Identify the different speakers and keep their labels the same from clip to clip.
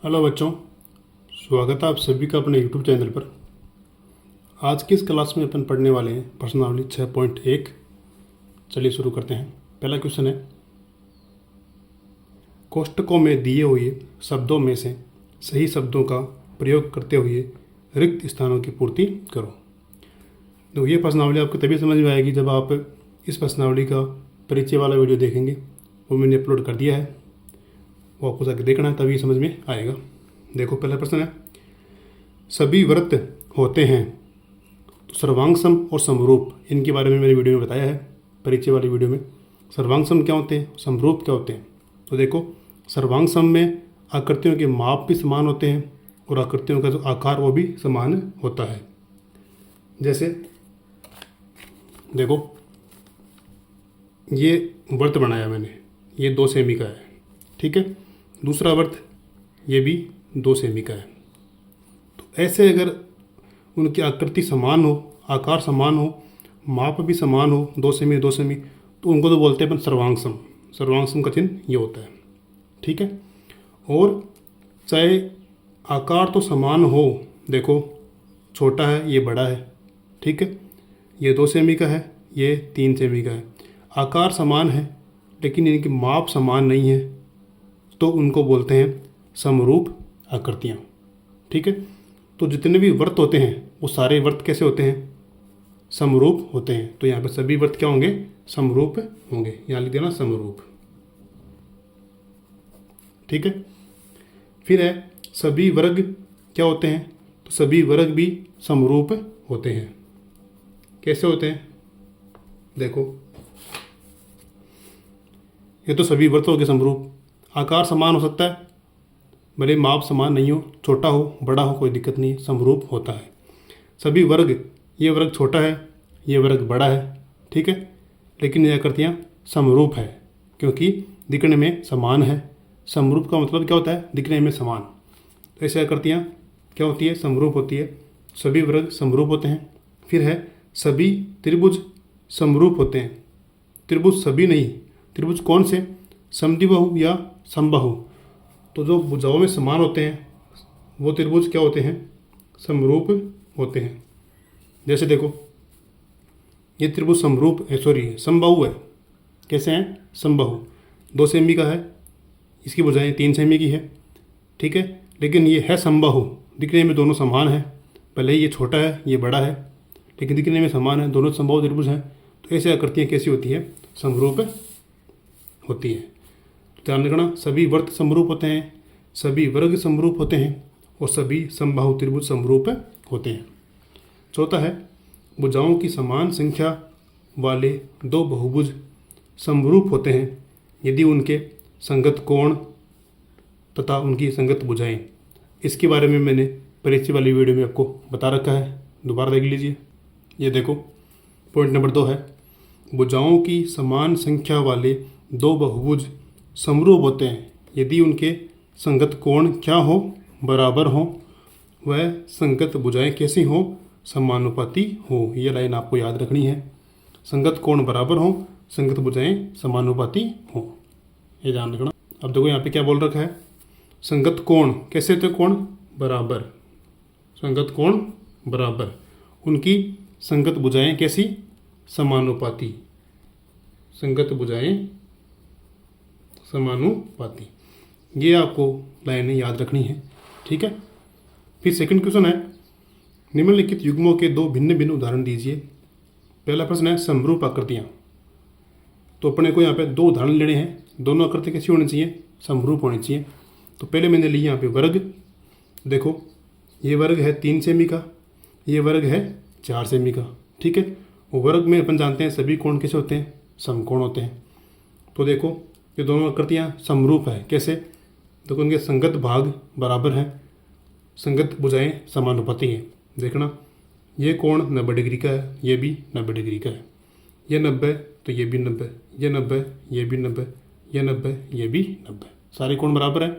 Speaker 1: Hello बच्चों, स्वागत है आप सभी का अपने यूट्यूब चैनल पर। आज की इस क्लास में अपन पढ़ने वाले हैं प्रश्नावली 6.1। चलिए शुरू करते हैं। पहला क्वेश्चन है, कोष्टकों में दिए हुए शब्दों में से सही शब्दों का प्रयोग करते हुए रिक्त स्थानों की पूर्ति करो। तो ये प्रश्नावली आपको तभी समझ में आएगी जब आप इस प्रश्नावली का परिचय वाला वीडियो देखेंगे। वो मैंने अपलोड कर दिया है, वो आपको जाके देखना है, तभी समझ में आएगा। देखो, पहला प्रश्न है, सभी व्रत होते हैं तो सर्वांगसम और समरूप, इनके बारे में मैंने वीडियो में बताया है, परिचय वाली वीडियो में। सर्वांगसम क्या होते हैं, समरूप क्या होते हैं। तो देखो, सर्वांगसम में आकृतियों के माप भी समान होते हैं और आकृतियों का जो आकार वो भी समान होता है। जैसे देखो, ये व्रत बनाया मैंने, ये 2 सेमी का है, ठीक है। दूसरा व्रत ये भी 2 सेमी का है। तो ऐसे अगर उनकी आकृति समान हो, आकार समान हो, माप भी समान हो, 2 सेमी 2 सेमी, तो उनको तो बोलते हैं अपन सर्वांगसम। सर्वांगसम का चिन्ह ये होता है, ठीक है। और चाहे आकार तो समान हो, देखो छोटा है ये बड़ा है, ठीक है, ये 2 सेमी का है, ये 3 सेमी का है, आकार समान है लेकिन इनकी माप समान नहीं है, तो उनको बोलते हैं समरूप आकृतियाँ, ठीक है। तो जितने भी व्रत होते हैं वो सारे व्रत कैसे होते हैं, समरूप होते हैं। तो यहाँ पे सभी व्रत क्या होंगे, समरूप होंगे। यहाँ लिख देना समरूप, ठीक है। फिर है, सभी वर्ग क्या होते हैं, तो सभी वर्ग भी समरूप होते हैं। कैसे होते हैं, देखो ये तो सभी व्रत हो गए समरूप। आकार समान हो सकता है, भले माप समान नहीं हो, छोटा हो बड़ा हो कोई दिक्कत नहीं, समरूप होता है। सभी वर्ग, ये वर्ग छोटा है, ये वर्ग बड़ा है, ठीक है, लेकिन ये आकृतियाँ समरूप है क्योंकि दिखने में समान है। समरूप का मतलब क्या होता है, दिखने में समान। तो ऐसी आकृतियाँ क्या होती है, समरूप होती है। सभी वर्ग समरूप होते हैं। फिर है, सभी त्रिभुज समरूप होते हैं। त्रिभुज सभी नहीं, त्रिभुज कौन से, समद्विबाहु या समबाहु। तो जो भुजाओं में समान होते हैं वो त्रिभुज क्या होते हैं, समरूप होते हैं। जैसे देखो, ये त्रिभुज समरूप है, सॉरी समबाहु है। कैसे हैं, समबाहु। 2 सेमी का है, इसकी भुजाएं 3 सेमी की है, ठीक है, लेकिन ये है समबाहु। दिखने में दोनों समान है, भले ही ये छोटा है ये बड़ा है, लेकिन दिखने में समान है, दोनों समबाहु त्रिभुज हैं। तो ऐसी आकृतियाँ कैसी होती है, समरूप होती है। ध्यान रखना, सभी व्रत समरूप होते हैं, सभी वर्ग समरूप होते हैं और सभी समबाहु त्रिभुज समरूप होते हैं। चौथा है, भुजाओं की समान संख्या वाले 2 बहुभुज समरूप होते हैं यदि उनके संगत कोण तथा उनकी संगत भुजाएं। इसके बारे में मैंने परिचय वाली वीडियो में आपको बता रखा है, दोबारा देख लीजिए। ये देखो, पॉइंट नंबर 2 है, भुजाओं की समान संख्या वाले 2 बहुभुज समरूप होते हैं यदि उनके संगत कोण क्या हो, बराबर हो, वह संगत भुजाएं कैसी हो, समानुपाती हो। ये लाइन आपको याद रखनी है, संगत कोण बराबर हो, संगत भुजाएं समानुपाती हो, ये ध्यान रखना। अब देखो यहाँ पे क्या बोल रखा है, संगत कोण कैसे होते, कोण बराबर, संगत कोण बराबर, उनकी संगत भुजाएं कैसी, समानुपाती, संगत भुजाएं समानुपाती। ये आपको लाइनें याद रखनी है, ठीक है। फिर सेकंड क्वेश्चन है, निम्नलिखित युग्मों के 2 भिन्न भिन्न उदाहरण दीजिए। पहला प्रश्न है, समरूप आकृतियाँ। तो अपने को यहाँ पे 2 उदाहरण लेने हैं, दोनों आकृति कैसी होनी चाहिए, समरूप होनी चाहिए। तो पहले मैंने ली यहाँ पे वर्ग। देखो, ये वर्ग है 3 सेमी का, ये वर्ग है 4 सेमी का, ठीक है। वो वर्ग में अपन जानते हैं सभी कोण कैसे होते हैं, समकोण होते हैं। तो देखो, ये दोनों आकृतियाँ समरूप है, कैसे, देखो उनके संगत भाग बराबर हैं, संगत भुजाएं समानुपाती हैं। देखना, ये कोण 90 डिग्री का है, ये भी 90 डिग्री का है, ये 90 तो ये भी 90, ये 90 ये भी 90, ये 90 ये भी 90, सारे कोण बराबर हैं।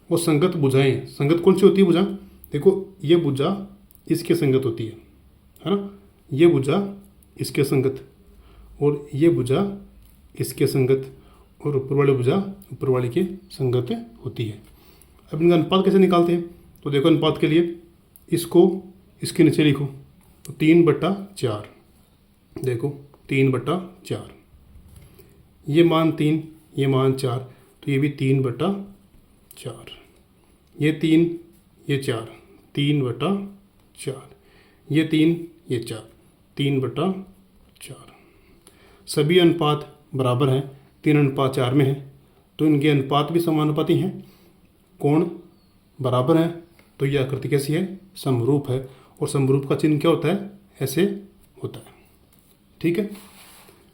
Speaker 1: और संगत भुजाएं, संगत कौन सी होती है भुजा, देखो ये भुजा इसके संगत होती है ना, ये भुजा इसके संगत और ये भुजा इसके संगत और ऊपर वाली भुजा ऊपर वाली के संगत होती है। अब इनका अनुपात कैसे निकालते हैं? तो देखो अनुपात के लिए इसको इसके नीचे लिखो, तो 3/4। देखो 3/4, ये मान 3, ये मान 4, तो ये भी 3/4, ये 3, ये 4, 3/4, ये 3, ये 4, 3/4। सभी अनुपात बराबर हैं, 3:4 में है, तो इनके अनुपात भी समानुपाती हैं, कोण बराबर है, तो ये आकृति कैसी है? समरूप है। और समरूप का चिन्ह क्या होता है? ऐसे होता है। ठीक है।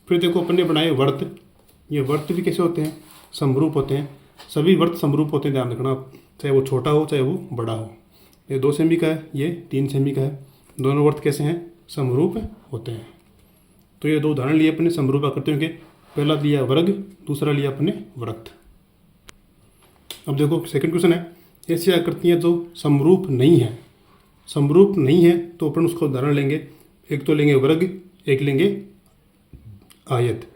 Speaker 1: फिर देखो अपन ने बनाए वर्त। ये वर्त भी कैसे होते हैं? समरूप होते हैं। सभी वर्त समरूप होते हैं, ध्यान रखना आप, चाहे वो छोटा हो चाहे वो बड़ा हो। ये 2 सेमी का है, ये 3 सेमी का है, दोनों वर्त कैसे हैं? समरूप होते हैं। तो ये 2 उदाहरण लिए अपने समरूप आकृतियों के। पहला लिया वर्ग, दूसरा लिया अपने वृत्त। अब देखो सेकंड क्वेश्चन है, ऐसी आकृतियाँ जो समरूप नहीं है, समरूप नहीं है तो अपन उसका उदाहरण लेंगे। एक तो लेंगे वर्ग, एक लेंगे आयत।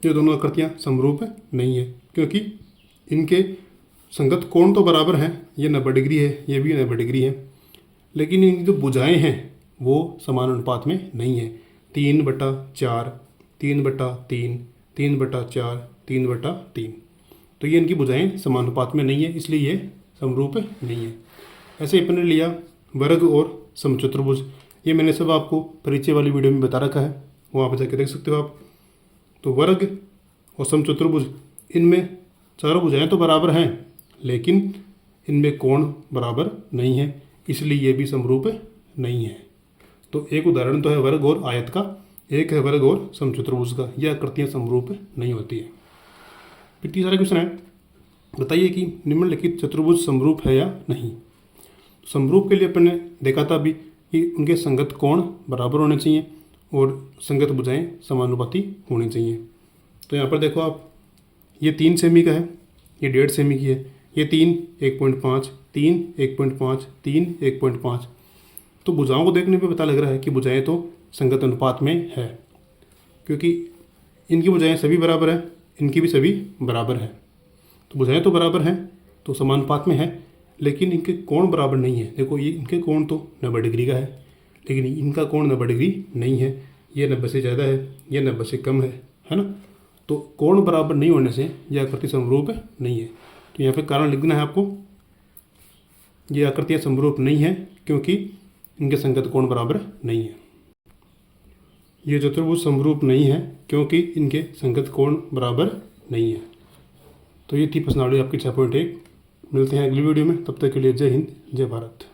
Speaker 1: ये दोनों आकृतियाँ समरूप नहीं है क्योंकि इनके संगत कोण तो बराबर हैं, ये 90 डिग्री है, ये भी 90 डिग्री है, लेकिन इनकी जो भुजाएं हैं वो समान अनुपात में नहीं है। 3/4, 3/3, 3/4, 3/3, तो ये इनकी भुजाएं समानुपात में नहीं है, इसलिए ये समरूप नहीं है। ऐसे ही अपन ने लिया वर्ग और समचतुर्भुज। ये मैंने सब आपको परिचय वाली वीडियो में बता रखा है, वहाँ पर जाकर देख सकते हो आप। तो वर्ग और समचतुर्भुज, इनमें चारों भुजाएं तो बराबर हैं, लेकिन इनमें कोण बराबर नहीं है, इसलिए ये भी समरूप नहीं है। तो एक उदाहरण तो है वर्ग और आयत का, एक है वर्ग और समचतुर्भुज का। यह आकृतियाँ समरूप नहीं होती है। फिर तीसरा क्वेश्चन है, बताइए कि निम्नलिखित चतुर्भुज समरूप है या नहीं। समरूप के लिए अपन ने देखा था अभी कि उनके संगत कोण बराबर होने चाहिए और संगत भुजाएं समानुपाती होनी चाहिए। तो यहाँ पर देखो आप, ये 3 सेमी का है, ये 1.5 सेमी की है, ये 3 1.5, 3 1.5, 3 1.5। तो भुजाओं को देखने पे पता लग रहा है कि भुजाएं तो संगत अनुपात में है, क्योंकि इनकी भुजाएं सभी बराबर हैं, इनकी भी सभी बराबर है। तो भुजाएं तो बराबर हैं, तो समानुपात में है, लेकिन इनके कोण बराबर नहीं है। देखो ये इनके कोण तो 90 डिग्री का है, लेकिन इनका कोण 90 डिग्री नहीं है। ये 90 से ज़्यादा है, ये 90 से कम है ना। तो कोण बराबर नहीं होने से यह आकृति समरूप नहीं है। तो यहाँ पे कारण लिखना है आपको, ये आकृतियाँ समरूप नहीं है क्योंकि इनके संगत कोण बराबर नहीं है। ये चतुर्भुज समरूप नहीं है क्योंकि इनके संगत कोण बराबर नहीं है। तो ये थी प्रश्नावली आपकी 6.1। मिलते हैं अगली वीडियो में, तब तक के लिए जय हिंद, जय भारत।